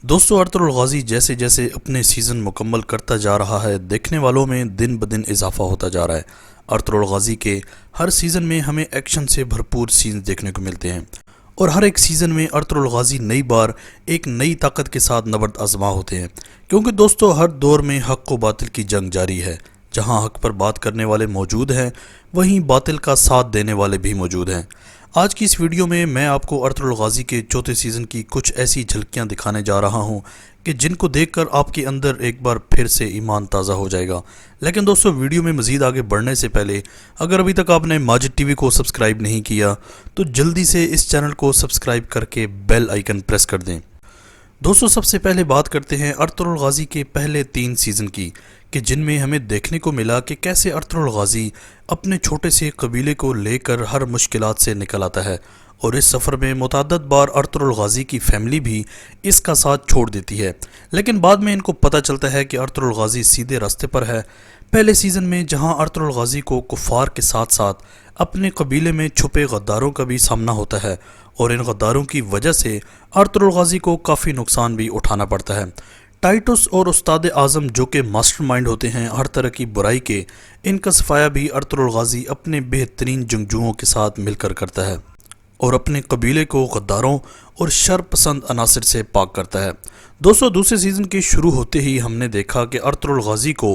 दोस्तों अर्तुगरुल गाजी जैसे जैसे अपने सीज़न मुकम्मल करता जा रहा है, देखने वालों में दिन ब दिन इजाफा होता जा रहा है। अर्तुगरुल गाजी के हर सीज़न में हमें एक्शन से भरपूर सीन्स देखने को मिलते हैं और हर एक सीज़न में अर्तुगरुल गाजी नई बार एक नई ताकत के साथ नबर्द आजमा होते हैं, क्योंकि दोस्तों हर दौर में हक़ व बातिल की जंग जारी है। जहां हक़ पर बात करने वाले मौजूद हैं, वहीं बातिल का साथ देने वाले भी मौजूद हैं। आज की इस वीडियो में मैं आपको अर्तुगरुल गाजी के चौथे सीज़न की कुछ ऐसी झलकियां दिखाने जा रहा हूं कि जिनको देखकर आपके अंदर एक बार फिर से ईमान ताज़ा हो जाएगा। लेकिन दोस्तों वीडियो में मज़ीद आगे बढ़ने से पहले अगर अभी तक आपने माजिद टीवी को सब्सक्राइब नहीं किया तो जल्दी से इस चैनल को सब्सक्राइब करके बेल आइकन प्रेस कर दें। दोस्तों सबसे पहले बात करते हैं अर्तुगरुल गाजी के पहले 3 सीज़न की, कि जिनमें हमें देखने को मिला कि कैसे अर्तुगरुल गाजी अपने छोटे से कबीले को लेकर हर मुश्किलात से निकल आता है और इस सफ़र में मुतअद्दिद बार अर्तुगरुल गाजी की फैमिली भी इसका साथ छोड़ देती है। लेकिन बाद में इनको पता चलता है कि अर्तुगरुल गाजी सीधे रास्ते पर है। पहले सीज़न में जहां अर्तुगरुल गाजी को कुफ़ार के साथ साथ अपने कबीले में छुपे गद्दारों का भी सामना होता है और इन गद्दारों की वजह से अर्तुगरुल गाजी को काफ़ी नुकसान भी उठाना पड़ता है। टाइटस और उस्ताद आज़म जो कि मास्टरमाइंड होते हैं हर तरह की बुराई के, इनका सफाया भी अर्तुगरुल गाजी अपने बेहतरीन जंगजुओं के साथ मिलकर करता है और अपने कबीले को गद्दारों और शर पसंद अनासर से पाक करता है। दोस्तों दूसरे सीज़न के शुरू होते ही हमने देखा कि अर्तुगरुल गाजी को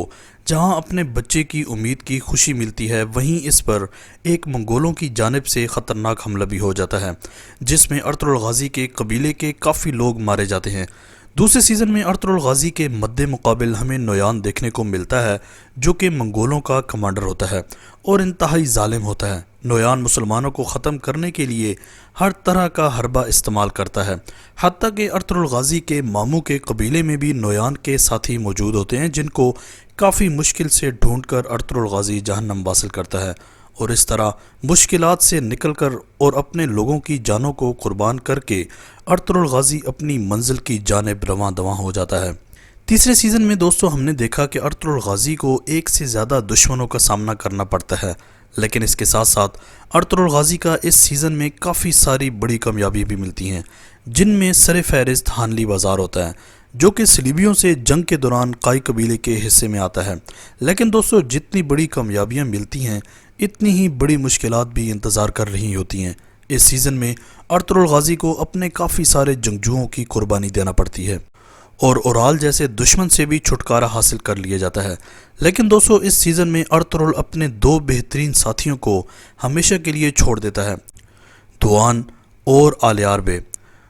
जहां अपने बच्चे की उम्मीद की खुशी मिलती है, वहीं इस पर एक मंगोलों की जानिब से ख़तरनाक हमला भी हो जाता है, जिसमें अर्तुगरुल गाजी के कबीले के काफ़ी लोग मारे जाते हैं। दूसरे सीज़न में अर्तुगरुल गाजी के मद्दे मुकाबिल हमें नोयान देखने को मिलता है, जो कि मंगोलों का कमांडर होता है और इंतहाई जालिम होता है। नोयान मुसलमानों को ख़त्म करने के लिए हर तरह का हरबा इस्तेमाल करता है। हत्ता कि अर्तुगरुल गाजी के मामू के कबीले में भी नोयान के साथी मौजूद होते हैं, जिनको काफ़ी मुश्किल से ढूंढकर अर्तुगरुल गाजी जहन्नम वासिल करता है और इस तरह मुश्किलात से निकलकर और अपने लोगों की जानों को कुर्बान करके अर्तुगरुल गाजी अपनी मंजिल की जानिब रवां दवां हो जाता है। तीसरे सीज़न में दोस्तों हमने देखा कि अर्तुगरुल गाजी को एक से ज़्यादा दुश्मनों का सामना करना पड़ता है, लेकिन इसके साथ साथ अर्तुगरुल गाजी का इस सीज़न में काफ़ी सारी बड़ी कामयाबी भी मिलती हैं, जिनमें सर फहरिस्त हानली बाज़ार होता है, जो कि सलीबियों से जंग के दौरान काई कबीले के हिस्से में आता है। लेकिन दोस्तों जितनी बड़ी कामयाबियाँ मिलती हैं, इतनी ही बड़ी मुश्किलात भी इंतज़ार कर रही होती हैं। इस सीज़न में अर्तुगरुल गाजी को अपने काफ़ी सारे जंगजुओं की कुर्बानी देना पड़ती है और ओराल जैसे दुश्मन से भी छुटकारा हासिल कर लिया जाता है। लेकिन दोस्तों इस सीज़न में अर्तुगरुल अपने 2 बेहतरीन साथियों को हमेशा के लिए छोड़ देता है, दुआन और आलियार बे।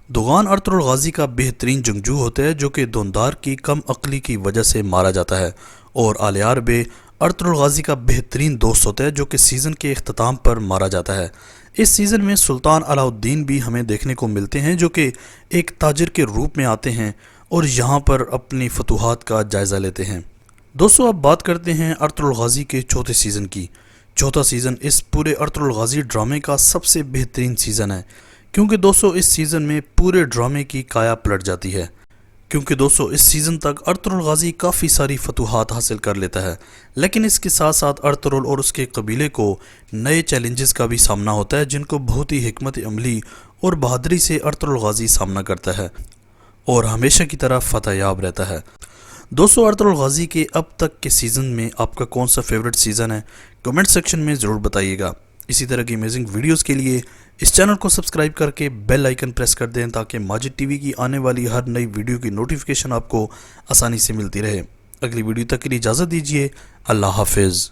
दुगान अर्तुगरुल गाजी का बेहतरीन जंगजू होता है, जो कि दोंदार की कम अक्ली की वजह से मारा जाता है, और आलियार बे अर्तुगरुल गाजी का बेहतरीन दोस्त होता है, जो कि सीज़न के अख्ताम पर मारा जाता है। इस सीज़न में सुल्तान अलाउद्दीन भी हमें देखने को मिलते हैं, जो कि एक ताजिर के रूप में आते हैं और यहाँ पर अपनी फतूहात का जायज़ा लेते हैं। दोस्तों अब बात करते हैं अर्तुगरुल गाजी के चौथे सीज़न की। चौथा सीज़न इस पूरे अर्तुगरुल गाजी ड्रामे का सबसे बेहतरीन सीज़न है, क्योंकि दोस्तों इस सीज़न में पूरे ड्रामे की काया पलट जाती है। क्योंकि दोस्तों इस सीज़न तक अर्तुगरुल गाजी काफ़ी सारी फतूहात हासिल कर लेता है, लेकिन इसके साथ साथ अर्तुगरुल और उसके कबीले को नए चैलेंजेस का भी सामना होता है, जिनको बहुत ही हिकमत अमली और बहादुरी से अर्तुगरुल गाजी सामना करता है और हमेशा की तरह फतह याब रहता है। दोस्तों अर्तुगरुल गाजी के अब तक के सीज़न में आपका कौन सा फेवरेट सीज़न है, कमेंट सेक्शन में ज़रूर बताइएगा। इसी तरह की अमेजिंग वीडियोस के लिए इस चैनल को सब्सक्राइब करके बेल आइकन प्रेस कर दें, ताकि माजिद टीवी की आने वाली हर नई वीडियो की नोटिफिकेशन आपको आसानी से मिलती रहे। अगली वीडियो तक के लिए इजाज़त दीजिए। अल्लाह हाफिज़।